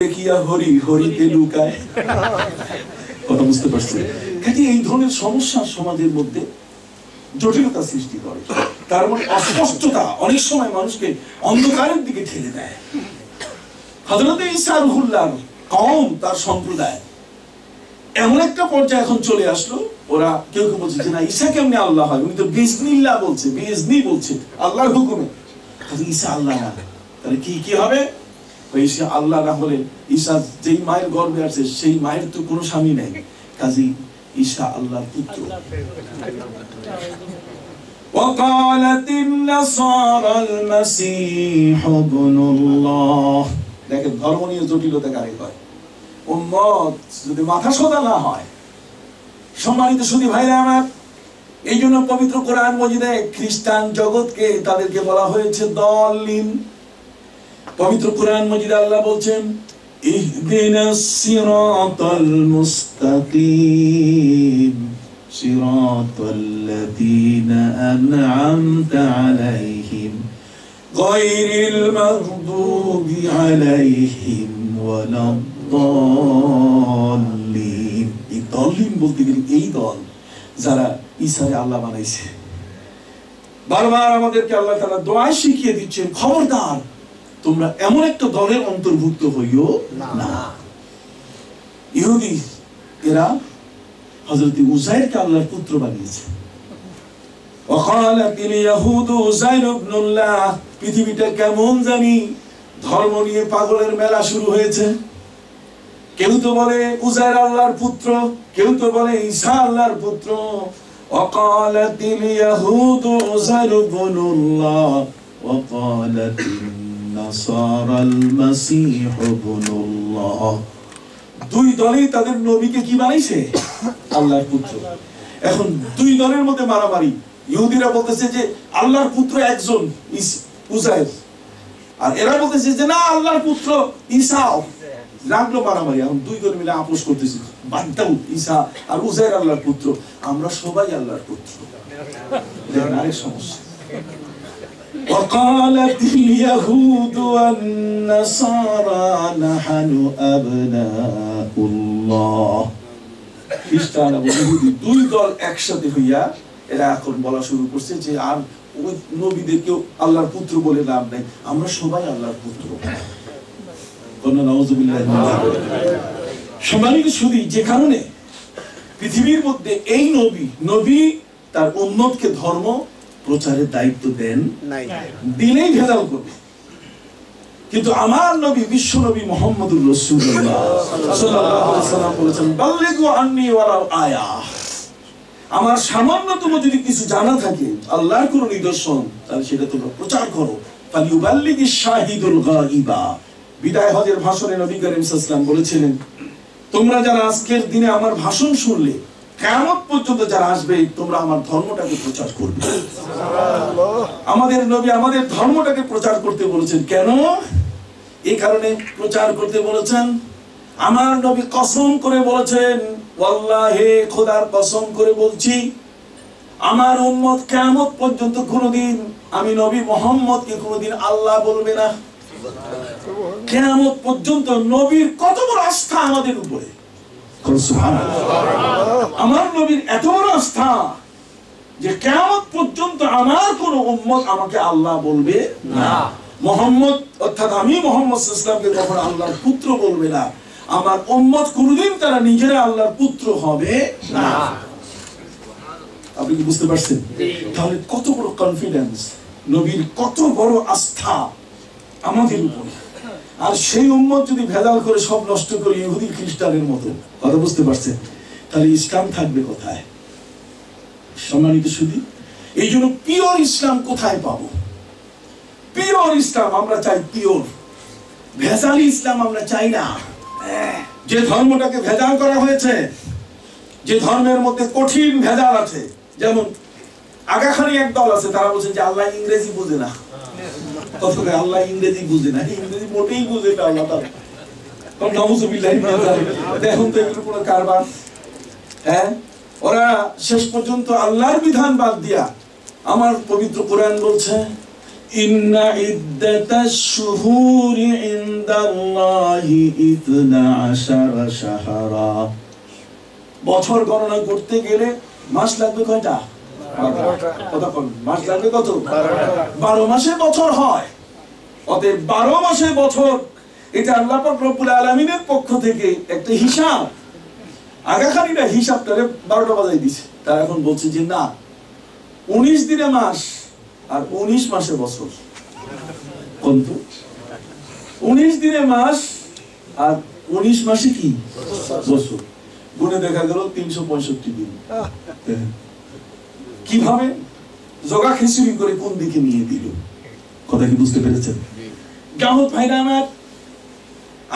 দেখিয়া হরি হরিতে লুকায়। কথা বুঝতে পারছেন? কাজে এই ধরনের সমস্যা সমাজের মধ্যে জটিলতা সৃষ্টি করে। তার মানে অস্পষ্টতা অনেক সময় মানুষকে অন্ধকারের দিকে ঠেলে দেয়। হযরত ঈসা রুহুল্লাহর কওম, তার সম্প্রদায় এমন একটা পর্যায়ে এখন চলে আসলো, ওরা কেউ কেউ বলছে যে না, ঈসা কেমনে আল্লাহ হয়? উনি তো বিজনিল্লাহ বলছে, বিজনি বলছে, আল্লাহর হুকুমে। ঈসা আল্লাহ না, তাহলে কি হবে? ঈসা আল্লাহ না হলে ঈসা যেই মায়ের গর্ভে আছে সেই মায়ের তো কোনো স্বামী নেই, কাজেই ঈসা আল্লাহর পুত্র। وقالت النصارى المسيح ابن الله। দেখেন ধর্ম নিয়ে জটিলতা কারে হয়। উম্মত যদি মাথা সোজা না হয়, সম্মানিত সুধী ভাইরা আমার, এই জন্য পবিত্র কোরআন মজিদে খ্রিস্টান জগৎকে তাদেরকে বলা হয়েছে দলিন। পবিত্র কোরআন মজিদে আল্লাহ বলছেন ইহদিনাস সিরাতাল মুস্তাকিম সিরাতাল্লাযীনা আন'আমতা আলাইহিম গায়রিল মাগদুবি আলাইহিম ওয়ালাদ-দাল্লিন। এই দলিন বলতে গেলে এই দল যারা ঈসাকে আল্লাহ বানাইছে। বারবার আমাদেরকে আল্লাহ তাআলা দোয়া শিখিয়ে দিচ্ছেন, খবরদার তোমরা এমন একটা দলের অন্তর্ভুক্ত হইও না। ইহুদি এরা হযরত উযাইরকে আল্লাহর পুত্র বানিয়েছে। ওয়াকালাতিল ইয়াহুদু উযাইর ইবনুল্লাহ। পৃথিবীটা কেমন জানি ধর্ম নিয়ে পাগলের মেলা শুরু হয়েছে। কেউ তো বলে উযাইর আল্লাহর পুত্র, কেউ তো বলে ঈসা আল্লাহর পুত্র। ওয়াকালাতিল ইয়াহুদু উযাইর ইবনুল্লাহ ওয়াকালাতিন নাসারাল মাসীহ ইবনুল্লাহ। দুই দলই তাদের নবীকে কি বানাইছে? আল্লাহর পুত্র। এখন দুই দলের মধ্যে মারামারি। ইহুদিরা বলতেছে যে আল্লাহর পুত্র একজন উযাইর, আর এরা বলতেছে যে না, আল্লাহর পুত্র ঈসা। লাগলো মারামারি। এখন দুই দল মিলে আপোষ করতেছে, বাদ দাও, ঈসা আর উযাইর আল্লাহর পুত্র, আমরা সবাই আল্লাহর পুত্র। দেখেন আরেক সমস্যা। وقالت اليهود والنصارى نحن أبناء الله। খ্রিস্টান এবং ইহুদি দুই দল একসাথে হইয়া এরা এখন বলা শুরু করছে যে আর ওই নবীদেরকেও আল্লাহর পুত্র বলে লাভ নাই, আমরা সবাই আল্লাহর পুত্র। সম্মানিত সুধী, যে কারণে পৃথিবীর মধ্যে এই নবী তার উম্মতকে ধর্ম প্রচারের দায়িত্ব দেন নাই, দিলেই ভেজাল করবে। কিন্তু আমার নবী, বিশ্ব নবী মুহাম্মদুর রাসূলুল্লাহ সাল্লাল্লাহু আলাইহি ওয়াসাল্লাম বলেছেন বাল্লিগু আন্নী ওয়ালাউ আয়া। আমার সামান্যতম যদি কিছু জানা থাকে আল্লাহর কোন নিদর্শন, তাহলে সেটা তোমরা প্রচার করো। ফালিউবাল্লিগিশ শাহিদুল গায়বা। বিদায় হজের ভাষণে নবী করিম সাল্লাল্লাহু আলাইহি ওয়াসাল্লাম বলেছিলেন, তোমরা যারা আজকের দিনে আমার ভাষণ শুনলে কিয়ামত পর্যন্ত যারা আসবে, তোমরা আমার ধর্মটাকে প্রচার করবে। আমাদের নবী আমাদের ধর্মটাকে প্রচার করতে বলেছেন। কেন? এই কারণে প্রচার করতে বলেছেন। আমার নবী কসম করে বলেছেন, ওয়াল্লাহি, খোদার কসম করে বলছি, আমার উম্মত কিয়ামত পর্যন্ত কোনদিন আমি নবী মুহাম্মদকে কোনদিন আল্লাহ বলবে না। কিয়ামত পর্যন্ত নবীর কত বড় আস্থা আমাদের উপরে। আমার নবীর এত বড় আস্থা যে কিয়ামত পর্যন্ত আমার কোন উম্মত আমাকে আল্লাহ বলবে না। মুহাম্মদ অর্থাৎ আমি মুহাম্মদ সাল্লাল্লাহু আলাইহি ওয়াসাল্লামকে কখনো আল্লাহর পুত্র বলবে না। আমার উম্মত কোনদিন তারা নিজেরা আল্লাহর পুত্র হবে না। আপনি কি বুঝতে পারছেন? তাহলে কত বড় কনফিডেন্স, নবীর কত বড় আস্থা আমাদের উপরে। আর সেই উম্মত যদি ভেজাল করে সব নষ্ট করে ইহুদি খ্রিস্টানের মতো, কথা বুঝতে পারছেন, তাহলে ইসলাম থাকবে কোথায়? সম্মানিত সুধী, এই জন্য পিওর ইসলাম কোথায় পাবো? পিওর ইসলাম আমরা চাই, পিওর। ভেজালি ইসলাম আমরা চাই না। যে ধর্মটাকে ভেজাল করা হয়েছে, যে ধর্মের মধ্যে কঠিন ভেজাল আছে, যেমন আগাখানি এক দল আছে, তারা বলছে যে আল্লাহ ইংরেজি বুঝে না। কথা আল্লাহ ইংরেজি বুঝে না, ইংরেজি মোটেই বুঝে না আল্লাহ তাআলা। দেখুন তো এগুলো পুরো কারবার। হ্যাঁ, ওরা শেষ পর্যন্ত আল্লাহর বিধান বাদ দিয়া, আমার পবিত্র কোরআন বলছে ইন্না ইদ্দাতাশ শুহুরি ইনদাল্লাহি 12 শাহরা। বছর গণনা করতে গেলে মাস লাগবে কয়টা? 12টা। মাস লাগবে কত? 12 মাসে বছর হয়। অতএব 12 মাসে বছর, এটা আল্লাহ পাক রব্বুল আলামিনের পক্ষ থেকে একটা হিসাব। আগাখানিরা হিসাবটারে 12টা বাজাই দিছে। তারা এখন বলছে যে না, 19 দিনে মাস আর 19 মাসে বছর। কিন্তু 19 দিনে মাস আর 19 মাসে কি বছর? গুণে দেখা গেল 365 দিন। কিভাবে জগা খিচুড়ি করে কোন দিকে নিয়ে দিল? কথা কি বুঝতে পেরেছেন? গ্রাহক ভাইরা আমার,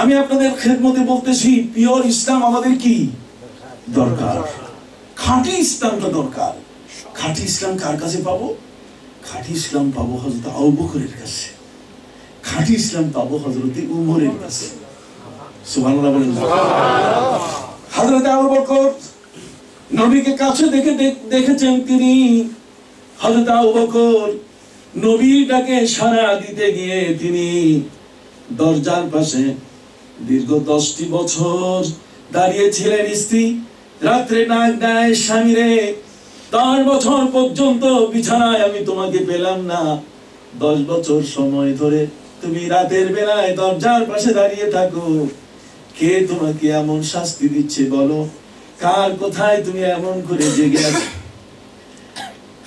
আমি আপনাদের খেদমতে বলতেছি, পিওর ইসলাম আমাদের কি দরকার? খাঁটি ইসলামটা দরকার। খাঁটি ইসলাম কার কাছে পাবো? খাঁটি ইসলাম পাবো হযরত আবু বকরের কাছে। খাঁটি ইসলাম পাবো হযরত উমরের কাছে। সুবহানাল্লাহ বলেন। হযরত আবু বকর নবীকে কাছে দেখেছেন তিনি। হযরত আবু বকর নবীর ডাকে সাড়া দিতে গিয়ে তিনি দরজার পাশে দীর্ঘ 10টি বছর দাঁড়িয়েছিলেন। স্ত্রী রাত্রে ডাক দেয়, স্বামী রে, 10 বছর পর্যন্ত বিছানায় আমি তোমাকে পেলাম না। 10 বছর সময় ধরে তুমি রাতের বেলায় দরজার পাশে দাঁড়িয়ে থাকো। কে তোমাকে এমন শাস্তি দিচ্ছে বলো? কার কোথায় তুমি এমন করে জেগে আছো?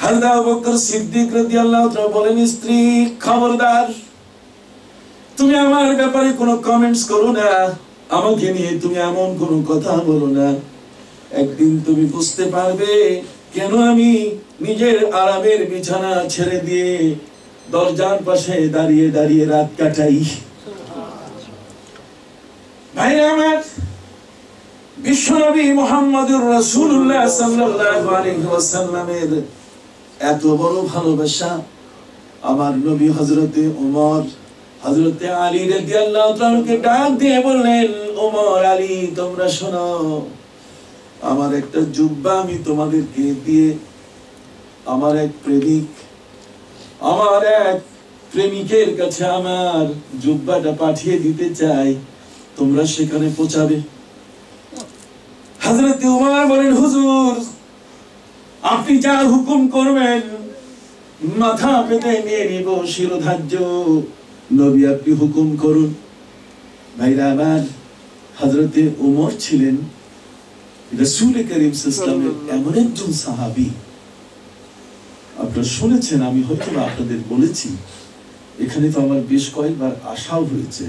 হযরত আবু বকর সিদ্দিক রাদিয়াল্লাহু তাআলা বলেন, স্ত্রী খবরদার, তুমি আমার ব্যাপারে কোনো কমেন্টস করো না, আমাকে নিয়ে তুমি এমন কোনো কথা বলো না। একদিন তুমি বুঝতে পারবে কেন আমি নিজের আরামের বিছানা ছেড়ে দিয়ে দরজার পাশে দাঁড়িয়ে দাঁড়িয়ে রাত কাটাই। ভাইরা আমার, বিশ্বনবী মুহাম্মদুর রাসূলুল্লাহ সাল্লাল্লাহু আলাইহি ওয়াসাল্লামের এত বড় ভালোবাসা, আমার নবী হযরতে ওমর হযরতে আলী রাদিয়াল্লাহু তাআলাকে ডাক দিয়ে বললেন, ওমর, আলী, তোমরা শোনো, আমার একটা জুব্বা আমি তোমাদেরকে দিয়ে আমার এক প্রেমিকের কাছে আমার জুব্বাটা পাঠিয়ে দিতে চাই, তোমরা সেখানে পৌঁছাবে। হযরত ওমর বলেন, হুজুর, আপনি যা হুকুম করবেন মাথা পেতে নিয়ে নিব শিরোধার্য। নবী, আপনি হুকুম করুন। ভাইরা আমার, হযরতে ওমর ছিলেন রাসূল করিম সাল্লাল্লাহু আলাইহি ওয়াসাল্লামের এমন একজন সাহাবী। আপনারা শুনেছেন, আমি হয়তো আপনাদের বলেছি, এখানে তো আমার বেশ কয়েকবার আসাও হয়েছে।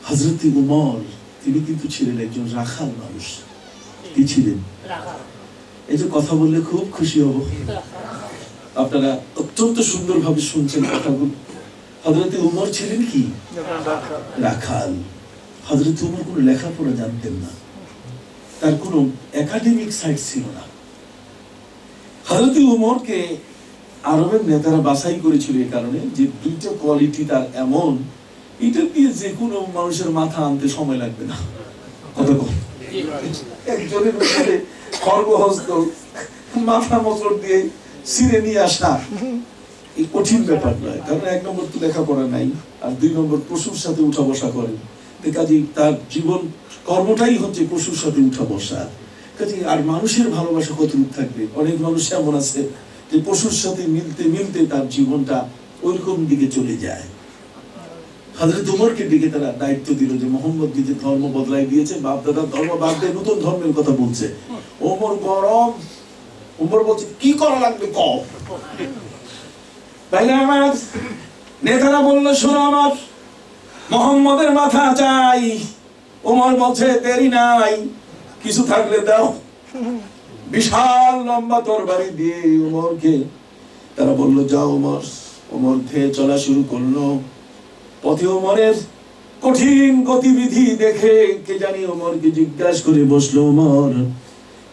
হযরতে ওমর তিনি কিন্তু ছিলেন একজন রাখাল মানুষ। কি ছিলেন? এই যে কথা বললে খুব খুশি হব, আপনারা অত্যন্ত সুন্দরভাবে শুনছেন কথাগুলো। হযরতে ওমর ছিলেন কি? রাখাল। হযরতে ওমর কোনো লেখাপড়া জানতেন না, তার কোনো একাডেমিক সাইট ছিল না। হযরতে ওমরকে আরবের নেতারা বাছাই করেছিল এই কারণে যে দুইটা কোয়ালিটি তার এমন, এটা দিয়ে যে কোনো মানুষের মাথা আনতে সময় লাগবে না। কত একজনের উপরে খড়গহস্ত মাথা মোচড় দিয়ে ছিঁড়ে নিয়ে আসা এই কঠিন ব্যাপার নয়। কারণ 1 নম্বর তো লেখাপড়া নাই, আর 2 নম্বর পশুর সাথে উঠা বসা করেন। কাজে তার জীবন কর্মটাই হচ্ছে পশুর সাথে উঠা বসা। কাজে আর মানুষের ভালোবাসা কতটুকু থাকবে? অনেক মানুষ এমন আছে যে পশুর সাথে মিলতে মিলতে তার জীবনটা ওইরকম দিকে চলে যায়। হযরত ওমরকে ডেকে তারা দায়িত্ব দিল যে মুহাম্মদ যে ধর্ম বদলাই দিয়েছে, বাপ দাদার ধর্ম বাদ দিয়ে নতুন ধর্মের কথা বলছে। ওমর গরম। ওমর বলছে, কি করা লাগবে কও। তাই না আমার নেতারা বলল, শোনো, আমার মুহাম্মদের মাথা চাই। ওমর বলছে, দেরি নাই, কিছু থাকলে দাও। বিশাল লম্বা তরবারি দিয়ে ওমরকে তারা বলল, যাও ওমর। ওমর ধেয়ে চলা শুরু করলো। পথে ওমরের কঠিন গতিবিধি দেখে কে জানি ওমরকে জিজ্ঞাসা করে বসলো, ওমর,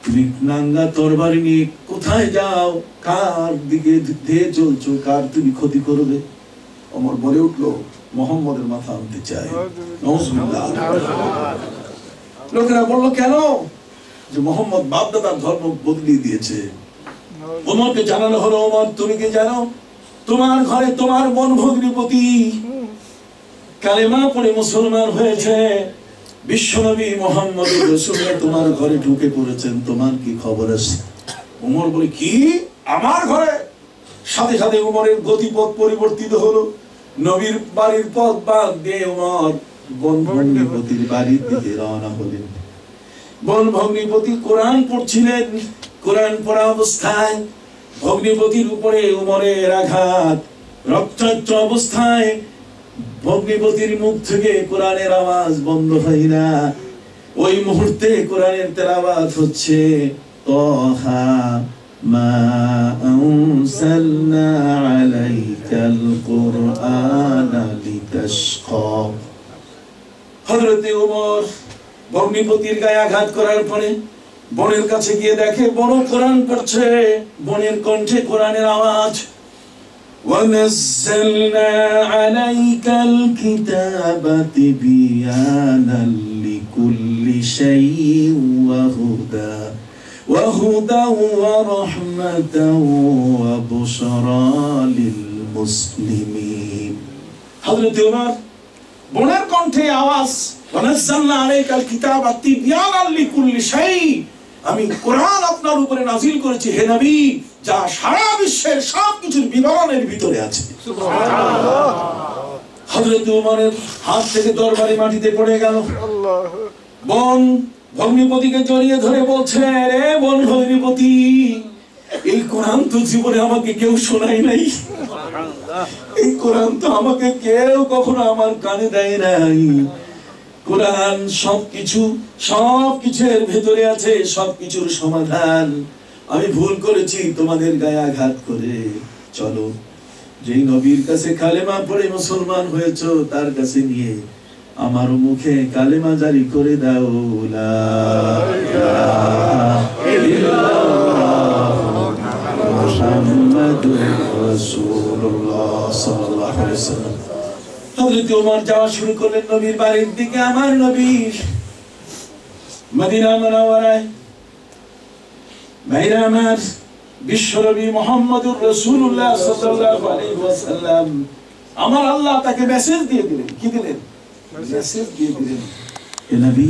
তুমি নাঙ্গা তরবারি নিয়ে কোথায় যাও? কার দিকে ধেয়ে চলছো? কার তুমি ক্ষতি করবে? ওমর বলে উঠলো, মুহাম্মদের মাথা আনতে চাই। লোকেরা বললো, কেন? যে মুহাম্মদ বাপদাদার ধর্ম বদলিয়ে দিয়েছে। ওমরকে জানানো হলো, ওমর, তুমি কি জানো তোমার ঘরে তোমার বোন ভগ্নিপতি কালেমা পড়ে মুসলমান হয়েছে, বিশ্বনবী মুহাম্মদ রাসূলুল্লাহ তোমার ঘরে ঢুকে পড়েছেন, তোমার কি খবর আছে? ওমর বলে, কি আমার ঘরে? সাথে সাথে ওমরের গতিপথ পরিবর্তিত হলো। নবীর বাড়ির পথ বাদ দিয়ে ওমর বোন ভগ্নিপতির বাড়ির দিকে রওনা হলেন। বোন ভগ্নিপতি কোরআন পড়ছিলেন। কোরআন পড়া অবস্থায় ভগ্নিপতির উপরে ওমরের আঘাত। রক্তাক্ত অবস্থায় ভগ্নিপতির মুখ থেকে কোরআনের আওয়াজ বন্ধ হয় না। ওই মুহূর্তে কোরআনের তেলাওয়াত হচ্ছে, তাহা মা আনসালনা আলাইকাল কুরআনা লিতাশকা। হযরত ওমর ভগ্নিপতির গায়ে আঘাত করার পরে বোনের কাছে গিয়ে দেখে বড় কোরআন পড়ছে, বোনের কণ্ঠে কোরআনের আওয়াজ। وَنَزَّلْنَا عَلَيْكَ الْكِتَابَ تِبْيَانًا لِكُلِّ شَيْءٍ وَهُدًى وَرَحْمَةً وَبُشْرَى لِلْمُسْلِمِينَ। হযরত ওমর বোনের কণ্ঠে আওয়াজ, وَنَزَّلْنَا عَلَيْكَ الْكِتَابَ تِبْيَانًا لِكُلِّ شَيْءٍ, আমি কোরআন আপনার উপরে নাযিল করেছি হে নবী, যা সারা বিশ্বের সব কিছুর বিবরণের ভিতরে আছে। সুবহানাল্লাহ। হযরত ওমরের হাত থেকে তরবারি মাটিতে পড়ে গেল। বোন ভগ্নিপতিকে জড়িয়ে ধরে বলছে, রে বোন ভগ্নিপতি, এই কোরআন তো জীবনে আমাকে কেউ শোনায় নাই, এই কোরআন তো আমাকে কেউ কখনো আমার কানে দেয় নাই। কোরআন সবকিছুর ভেতরে আছে, সবকিছুর সমাধান। আমি ভুল করেছি তোমাদের গায়ে আঘাত করে। চলো, যেই নবীর কাছে কালেমা পড়ে মুসলমান হয়েছো তার কাছে নিয়ে আমার মুখে কালেমা জারি করে দাও, লা ইলাহা ইল্লাল্লাহ মুহাম্মাদুর রাসূলুল্লাহ সাল্লাল্লাহু আলাইহি ওয়াসাল্লাম। হযরত ওমর যাওয়া শুরু করলেন নবীর বাড়ির দিকে। আমার নবীর মদিনা মুনাওয়ারায় ভাইরা আমার, বিশ্বনবী মুহাম্মদুর রাসূলুল্লাহ সাল্লাল্লাহু আলাইহি ওয়াসাল্লাম, আমার আল্লাহ তাকে মেসেজ দিয়ে দিলেন। কি দিলেন? মেসেজ দিয়ে দিলেন, হে নবী,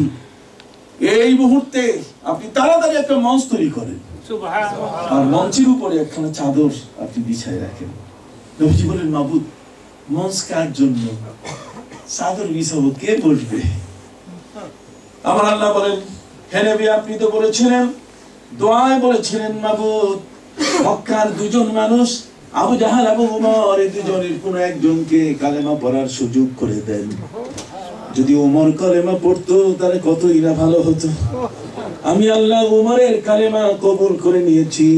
এই মুহূর্তে আপনি তাড়াতাড়ি একটা মঞ্চ তৈরি করেন, সুবহানাল্লাহ, আর মঞ্চের উপরে একখানা চাদর আপনি বিছায় রাখেন। নবীজি বলেন, মাবুদ, মঞ্চ কার জন্য? চাদর বিছাবো, কে বসবে? আমার আল্লাহ বলেন, হে নবী, আপনি তো বলেছিলেন, দোয়ায় বলেছিলেন, মাবুদ, মক্কার দুজন মানুষ আবু জাহাল আবু উমর, এই দুজনের কোন একজনকে কালেমা পড়ার সুযোগ করে দেন। যদি উমর কালেমা পড়তো তাহলে কতই না ভালো হতো। আমি আল্লাহ উমরের কালেমা কবুল করে নিয়েছি।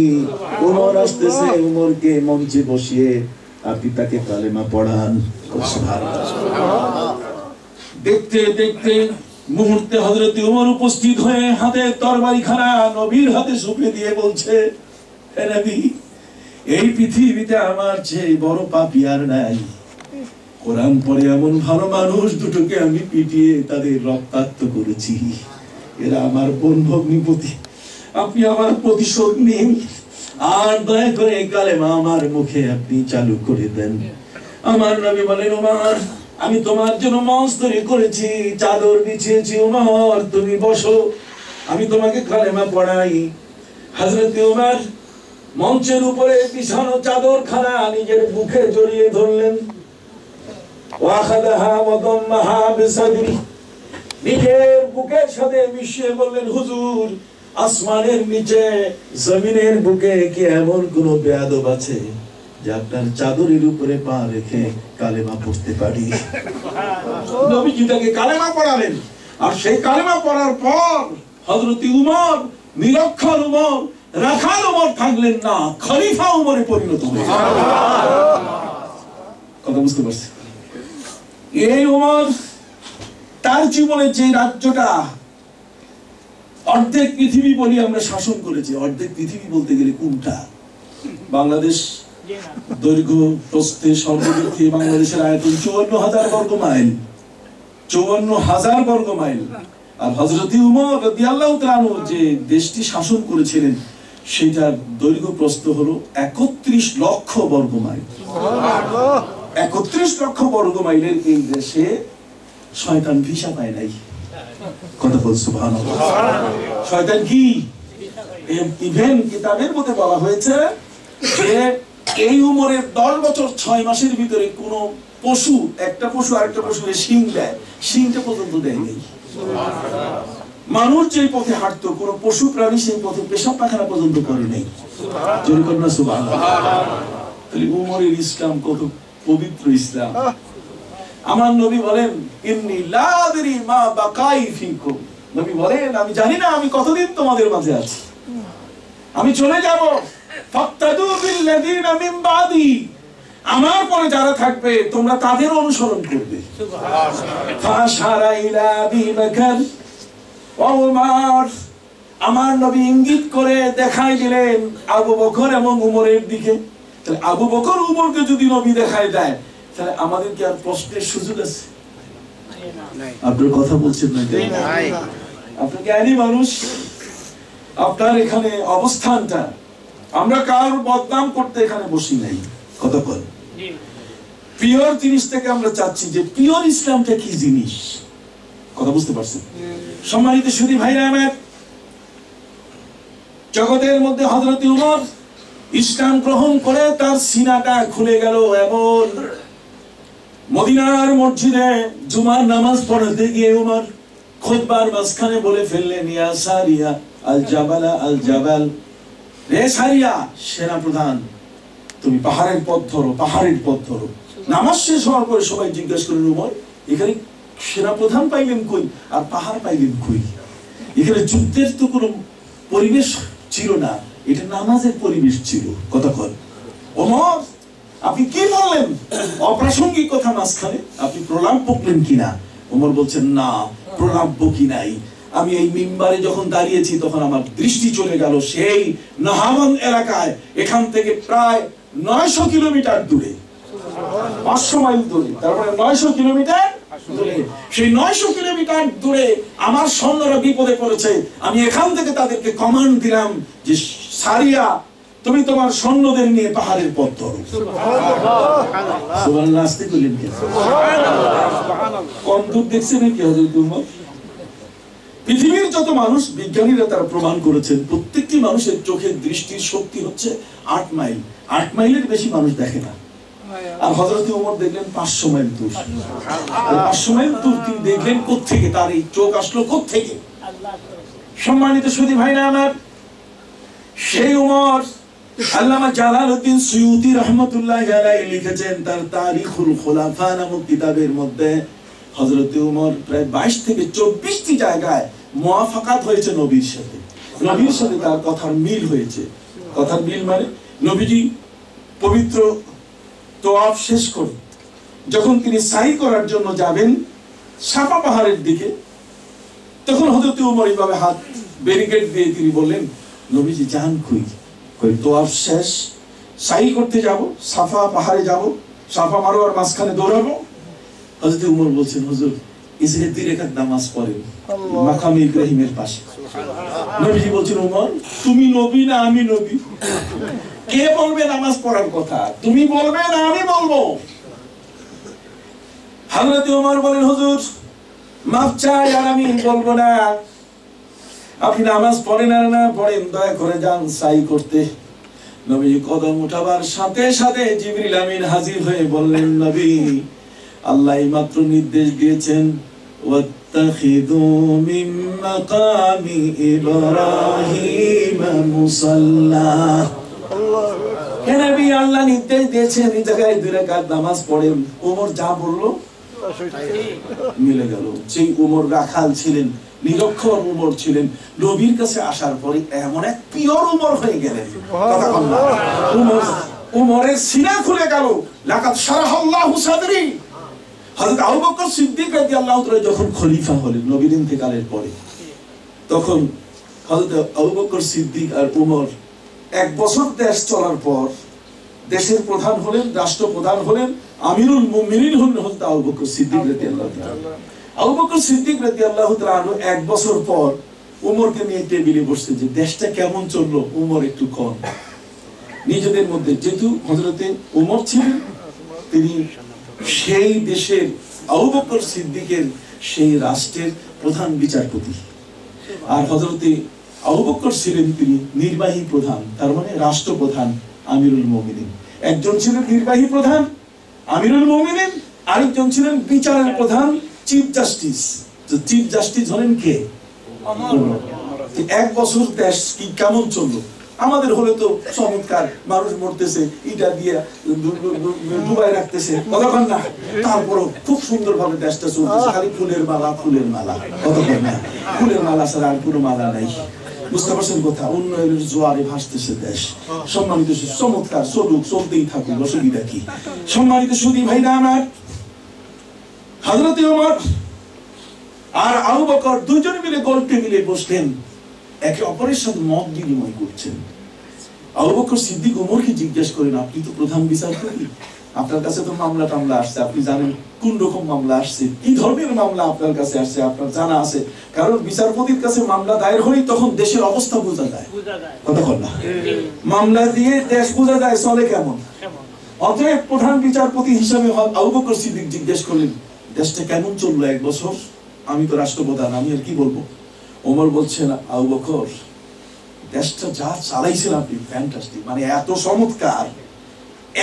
উমর আসতেছে, উমরকে মঞ্চে বসিয়ে আপনি তাকে কালেমা পড়ান। দেখতে দেখতে মুহূর্তে হযরত উমর উপস্থিত হয়ে হাতে তরবারি খানা নবীর হাতে সঁপে দিয়ে বলছে, হে নবী, এই পৃথিবীতে আমার চেয়ে বড় পাপী আর নাই। কোরআন পড়ে এমন ভালো মানুষ দুটোকে আমি পিটিয়ে তাদের রক্তাক্ত করেছি। এরা আমার বোন ভগ্নিপতি। আপনি আমার প্রতিশোধ নিন, আর দয়া করে কালেমা আমার মুখে আপনি চালু করে দেন। আমার নবী বলেন, ওমর, আমি তোমার জন্য মঞ্চ তৈরি করেছি, চাদর বিছিয়েছি, ওমর তুমি বসো, আমি তোমাকে কালেমা পড়াই। হযরত ওমর মঞ্চের উপরে বিছানো চাদর খানা নিজের বুকে জড়িয়ে ধরলেন। ওয়াখাদাহা ওয়াদাম্মাহা বিসাদরি, নিজের বুকের সাথে মিশিয়ে বললেন, হুজুর, আসমানের নিচে জমিনের বুকে কি এমন কোন বেয়াদব আছে যে আপনার চাদরের উপরে পা রেখে কালেমা পড়তে পারি? নবীজি তাকে কালেমা পড়ালেন। আর সেই কালেমা পড়ার পর হযরত উমর, নিরক্ষর উমর, রাখাল উমর থাকলেন না, খলিফা উমরে পরিণত হলেন। কথা বুঝতে পারছেন? এই উমর তার জীবনে যে রাজ্যটা অর্ধেক পৃথিবী বলি আমরা শাসন করেছি, অর্ধেক পৃথিবী বলতে গেলে কোনটা? বাংলাদেশ দৈর্ঘ্য প্রস্থে সর্বদিক থেকে বাংলাদেশের আয়তন 54,000 বর্গ মাইল, 54,000 বর্গ মাইল। আর হযরত উমর রাদিয়াল্লাহু তাআলা যে দেশটি শাসন করেছিলেন সেটার দৈর্ঘ্য প্রস্থ হলো 31 লক্ষ বর্গ মাইল। 31 লক্ষ বর্গ মাইলের এই দেশে শয়তান ভিসা পায় নাই। কথা বল সুবহানাল্লাহ। শয়তান কি ইভেন কিতাবের মধ্যে বলা হয়েছে যে এই উমরের 10 বছর 6 মাসের ভিতরে কোন পশু, একটা পশু আরেকটা পশুকে শিং দেয়, শিংটা পর্যন্ত দেয় নাই। মানুষ যে পথে হাঁটতো, কোন পশু প্রাণী সেই পথে পেশাব পায়খানা পর্যন্ত করে নাই। জোরে কর না সুবহানাল্লাহ। তাহলে উমরের ইসলাম কত পবিত্র ইসলাম। আমার নবী বলেন ইন্নী লা আদরি মা বাকাই ফিকুম, নবী বলেন আমি জানি না আমি কতদিন তোমাদের মাঝে আছি, আমি চলে যাব। ফাক্তাদু বিল্লাযিনা মিন বাদি, আমার পরে যারা থাকবে তোমরা তাদের অনুসরণ করবে। সুবহানাল্লাহ। ফাশারা ইলা আবি বকর ওয়া উমর, আমার নবী ইঙ্গিত করে দেখাই দিলেন আবু বকর এবং উমরের দিকে। তাহলে আবু বকর উমরকে যদি নবী দেখাই দেয়, তাহলে আমাদের কি আর প্রশ্নের সুযোগ আছে? আপনার কথা বলছেন না? আপনি জ্ঞানী মানুষ, আপনার এখানে অবস্থানটা, আমরা কারোর বদনাম করতে এখানে বসি নাই। কথা বল, পিওর জিনিস থেকে আমরা চাচ্ছি যে পিওর ইসলামটা কি জিনিস। কথা বুঝতে পারছেন? সম্মানিত সুধী ভাইরা আমার, জগতের মধ্যে হযরত উমর ইসলাম গ্রহণ করে তার সিনাটা খুলে গেল এবং মদিনার মসজিদে জুমার নামাজ পড়াতে গিয়ে উমর খুতবার মাঝখানে বলে ফেললেন, ইয়া সারিয়া আল জাবালা আল জাবাল, রে সারিয়া সেনাপ্রধান, তুমি পাহাড়ের পথ ধরো, পাহাড়ের পথ ধরো। নামাজ শেষ হওয়ার পরে সবাই জিজ্ঞাসা করলেন, উমর এখানে সেনাপ্রধান পাইলেন কই আর পাহাড় পাইলেন কই? এখানে যুদ্ধের তো কোনো পরিবেশ ছিল না, এটা নামাজের পরিবেশ ছিল। কথা কর ওমর, আপনি কি বললেন? অপ্রাসঙ্গিক কথা মাঝখানে আপনি প্রলাপ বকলেন কিনা? ওমর বলছেন, না প্রলাপ বকি নাই, আমি এই মিম্বারে যখন দাঁড়িয়েছি তখন আমার দৃষ্টি চলে গেল সেই নাহাওয়ান এলাকায়, এখান থেকে প্রায় 900 কিলোমিটার দূরে, 500 মাইল দূরে, তারপরে 900 কিলোমিটার দূরে, সেই 900 কিলোমিটার দূরে আমার সৈন্যরা বিপদে পড়েছে। আমি এখান থেকে তাদেরকে কমান্ড দিলাম যে সারিয়া, তুমি তোমার সৈন্যদের নিয়ে পাহাড়ের পথ ধরো। সুবহানাল্লাহ। আস্তে বললেন কি? কম দূর দেখছেন নাকি হযরত উমর? পৃথিবীর যত মানুষ, বিজ্ঞানীরা তারা প্রমাণ করেছেন, প্রত্যেকটি মানুষের চোখের দৃষ্টির শক্তি হচ্ছে 8 মাইল। 8 মাইলের বেশি মানুষ দেখে না। আর হযরত উমর দেখলেন 500 মাইল দূর। 500 মাইল দূর তিনি দেখলেন কোত্থেকে? তার এই চোখ আসলো কোত্থেকে? সম্মানিত সুধী ভাইরা আমার, সেই উমর আল্লামা জালালউদ্দিন সুয়ুতি রাহমাতুল্লাহি আলাইহি লিখেছেন তার তারিখুল খুলাফা নামক কিতাবের মধ্যে, হযরত উমর প্রায় 22 থেকে 24টি জায়গায় মুওয়াফাকাত হয়েছে নবীর সাথে। নবীর সাথে তার কথার মিল হয়েছে। কথার মিল মানে নবীজি পবিত্র তওয়াফ শেষ করে যখন তিনি সাই করার জন্য যাবেন সাফা পাহাড়ের দিকে, তখন হযরত উমর এইভাবে হাত ব্যারিকেড দিয়ে তিনি বললেন, নবীজি যান কই? কই তওয়াফ শেষ, সাই করতে যাব, সাফা পাহাড়ে যাব, সাফা মারওয়ার মাঝখানে দৌড়াবো। হযরত উমর বলছেন, হুজুর ইসে 2 রাকাত নামাজ পড়েন মাকাম ইব্রাহিমের পাশে। নবীজি বলছেন, উমর তুমি নবী না আমি নবী? কে বলবে নামাজ পড়ার কথা? তুমি বলবে না আমি বলবো? হযরত উমর বলেন, হুজুর মাফ চাই, আর আমি বলবো না। আপনি নামাজ পড়েন আর না পড়েন, দয়া করে যান সাই করতে। নবী কদম উঠাবার সাথে সাথে জিবরিল আমিন হাজির হয়ে বললেন, নবী আল্লাহ মাত্র নির্দেশ দিয়েছেন, ওয়াত্তাখিযু মিন মাকামি ইব্রাহিম মুসাল্লা। হে নবী, আল্লাহ নির্দেশ দিয়েছেন এই জায়গায় 2 রাকাত নামাজ পড়েন। ওমর যা বললো মিলে গেল। সেই ওমর রাখাল ছিলেন, নিরক্ষর ওমর ছিলেন, নবীর কাছে আসার পরে এমন এক পিওর ওমর হয়ে গেলেন। কথা বল না, ওমরের সিনা খুলে গেল। লাকাদ শারাহাল্লাহু সাদরি। হযরত আবু বকর সিদ্দিক রাদিয়াল্লাহু তাআলা যখন খলিফা হলেন নবীর ইন্তেকালের পরে, তখন হযরত আবু বকর সিদ্দিক আর ওমর 1 বছর দেশ চলার পর দেশের প্রধান হলেন, রাষ্ট্রপ্রধান হলেন, আমিরুল মুমিনিন হলেন হযরত আবু বকর সিদ্দিক রাদিয়াল্লাহু তাআলা। আবু বকর সিদ্দিক রাদিয়াল্লাহু তাআলা 1 বছর পর উমরকে নিয়ে টেবিলে বসছে যে দেশটা কেমন চললো, উমর একটু কম নিজেদের মধ্যে। যেহেতু হযরতে উমর ছিলেন, তিনি সেই দেশের আবু বকর সিদ্দিকের সেই রাষ্ট্রের প্রধান বিচারপতি, আর হযরতে আবু বকর ছিলেন তিনি নির্বাহী প্রধান, তার মানে রাষ্ট্রপ্রধান আমিরুল মুমিনিন। একজন ছিলেন নির্বাহী প্রধান আমিরুল মুমিনিন, আরেকজন ছিলেন বিচারের প্রধান চিফ জাস্টিস। তো চিফ জাস্টিস হলেন কে? এক বছর দেশ কি কেমন চললো? আমাদের হলে তো চমৎকার, মানুষ মরতেছে, ইটা দিয়ে ডুবাই রাখতেছে, কতক্ষণ না, তারপরও খুব সুন্দর ভাবে দেশটা চলতেছে, খালি ফুলের মালা ফুলের মালা, কতক্ষণ না, ফুলের মালা ছাড়া আর কোনো মালা নাই। বুঝতে পারছেন কথা? উন্নয়নের জোয়ারে ভাসতেছে দেশ। সম্মানিত চমৎকার চলুক, চলতেই থাকুক, অসুবিধা কি? সম্মানিত সুধী ভাইরা আমার, হযরত ওমর আর আবু বকর দুইজন মিলে গোল টেবিলে বসলেন, একে অপরের সাথে মত বিনিময় করছেন। আবু বকর সিদ্দিক ওমরকে জিজ্ঞেস করেন, আপনি তো প্রধান বিচারপতি, আপনার কাছে তো মামলা টামলা আসছে, আপনি জানেন কোন রকম মামলা আসছে, কি ধরনের মামলা আপনার কাছে আসছে, আপনার জানা আছে? কারণ বিচারপতির কাছে মামলা দায়ের হলেই তখন দেশের অবস্থা বোঝা যায়, কতক্ষণ না, মামলা দিয়ে দেশ বোঝা যায় চলে কেমন। অতএব প্রধান বিচারপতি হিসাবে আবু বকর সিদ্দিক জিজ্ঞেস করলেন, দেশটা কেমন চললো এক বছর? আমি তো রাষ্ট্রপ্রধান, আমি আর কি বলবো? ওমর বলছেন, আবু বকর, দেশটা যা চালাইছেন আপনি ফ্যান্টাস্টিক, মানে এত চমৎকার,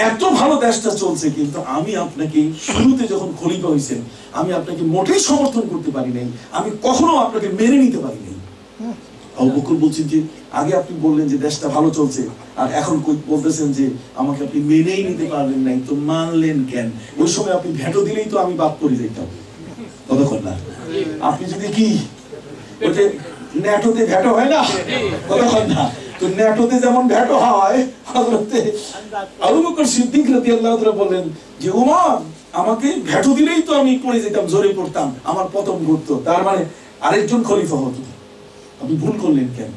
এত ভালো দেশটা চলছে, কিন্তু আমি আপনাকে শুরুতে যখন খলিফা হয়েছেন, আমি আপনাকে মোটেই সমর্থন করতে পারি নাই, আমি কখনো আপনাকে মেনে নিতে পারি নাই। আবু বকর বলছেন যে আগে আপনি বললেন যে দেশটা ভালো চলছে, আর এখন বলতেছেন যে আমাকে আপনি মেনেই নিতে পারলেন নাই, তো মানলেন কেন? ওই সময় আপনি ভেটো দিলেই তো আমি বাদ করে যেতাম, কতক্ষণ না। আপনি যদি কি ওই যে ন্যাটোতে ভেটো হয় না, কতক্ষণ না, তো ন্যাটোতে যেমন ভেটো হয়, হযরতে আবু বকর সিদ্দিক রাদিয়াল্লাহু তাআলা বলেন যে ওমর, আমাকে ভেটো দিলেই তো আমি পড়ে যেতাম, জোরে পড়তাম, আমার পতন ঘটতো, তার মানে আরেকজন খলিফা হতো। আপনি ভুল করলেন কেন?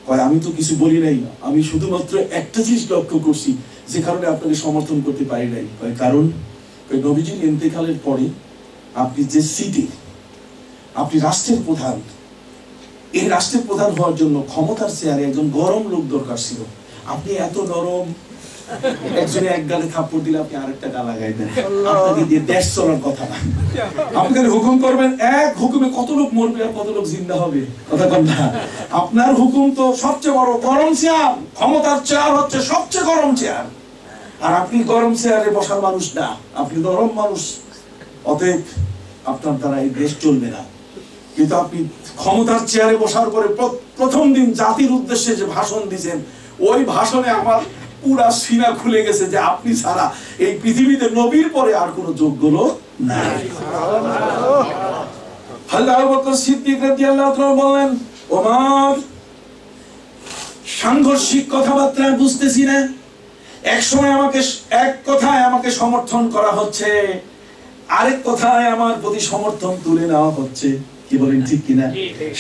কয়, আমি তো কিছু বলি নাই, আমি শুধুমাত্র একটা জিনিস লক্ষ্য করছি যে কারণে আপনাকে সমর্থন করতে পারি নাই। কয় কারণ? নবীজির ইন্তেকালের পরে আপনি যে সিটে, আপনি রাষ্ট্রের প্রধান, এই রাষ্ট্রের প্রধান হওয়ার জন্য ক্ষমতার চেয়ারে একজন গরম লোক দরকার ছিল। আপনি এত নরম, একজনে এক গালে থাপ্পড় দিলে আপনি আরেকটা গা লাগাই দেন, আপনাকে দিয়ে দেশ চলার কথা না। আপনি হুকুম করবেন, এক হুকুমে কত লোক মরবে আর কত লোক জিন্দা হবে, কথা কন না। আপনার হুকুম তো সবচেয়ে বড় গরম চেয়ার, ক্ষমতার চেয়ার হচ্ছে সবচেয়ে গরম চেয়ার, আর আপনি গরম চেয়ারে বসার মানুষ না, আপনি নরম মানুষ। অতএব আপনার দ্বারা এই দেশ চলবে না। কিন্তু আপনি ক্ষমতার চেয়ারে বসার পরে প্রথম দিন জাতির উদ্দেশ্যে যে ভাষণ দিয়েছেন, ওই ভাষণে আমার পুরা সিনা খুলে গেছে যে আপনি ছাড়া এই পৃথিবীতে নবীর পরে আর কোনো যোগ্য লোক নাই। আবু বকর সিদ্দিক রাদিয়াল্লাহু তাআলা বলেন, ওমর, সাংঘর্ষিক কথাবার্তা বুঝতেছি না, এক সময় আমাকে এক কথায় আমাকে সমর্থন করা হচ্ছে, আরেক কথায় আমার প্রতি সমর্থন তুলে নেওয়া হচ্ছে, কি বলেন ঠিক কিনা?